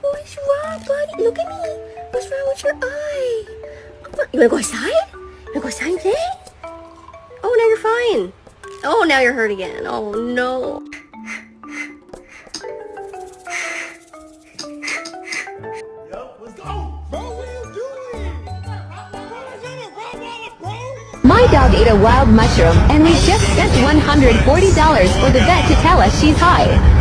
What's wrong, buddy? Look at me. What's wrong with your eye? You wanna go outside? You wanna go outside and play? Oh, now you're fine. Oh, now you're hurt again. Oh, no. My dog ate a wild mushroom, and we just spent $140 for the vet to tell us she's high.